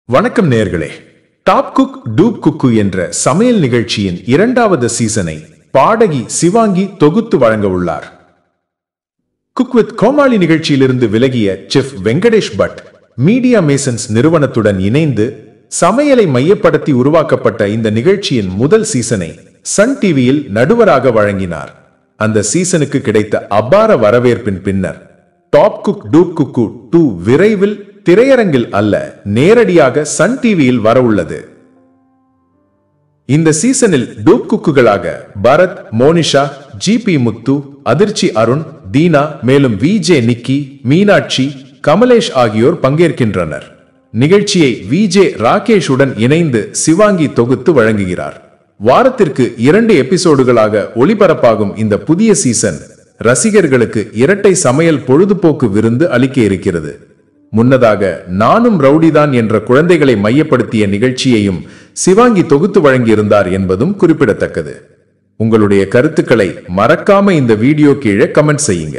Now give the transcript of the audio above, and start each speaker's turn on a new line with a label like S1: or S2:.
S1: வணக்கம் நேயர்களே. Top cook dupe குக்கு என்ற சமையல் நிகழ்ச்சியின் இரண்டாவது சீசனை பாடகி சிவாங்கி தொகுத்து வழங்க உள்ளார். குக் வித் கோமாளி நிகழ்ச்சியிலிருந்து விலகிய chef Venkatesh but media masons நிறுவனத்துடன் இணைந்து சமையலை மையப்படுத்தி உருவாக்கப்பட்ட இந்த நிகழ்ச்சியின் முதல் சீசனை சன் டிவியில் நடுவராக வழங்கினார். அந்த சீசனுக்கு கிடைத்த அபார வரவேற்பின் பின்னர் டாப் குக் டூப் குக்கு 2 விரைவில் திரையரங்கில் அல்ல, நேரடியாக சன் டிவியில் வரவுள்ளது. இந்த சீசனில் டூப் குக்குகளாக பரத், மோனிஷா, ஜிபி முத்து, அதிர்ச்சி அருண், தீனா, மேலும் விஜே நிக்கி, மீனாட்சி, கமலேஷ் ஆகியோர் பங்கேற்கின்றனர். நிகழ்ச்சியை விஜே ராகேஷுடன் இணைந்து சிவாங்கி தொகுத்து வழங்குகிறார். வாரத்திற்கு 2 எபிசோடுகளாக ஒளிபரப்பாகும் இந்த புதிய சீசன் ரசிகர்களுக்கு இரட்டை சமையல் பொழுதுபோக்கு விருந்து அளிக்க இருக்கிறது. முன்னதாக நானும் ரவுடிதான் என்ற குழந்தைகளை மையப்படுத்திய நிகழ்ச்சியையும் சிவாங்கி தொகுத்து வழங்கியிருந்தார் என்பதும் குறிப்பிடத்தக்கது. உங்களுடைய கருத்துக்களை மறக்காம இந்த வீடியோ கீழே கமெண்ட் செய்யுங்க.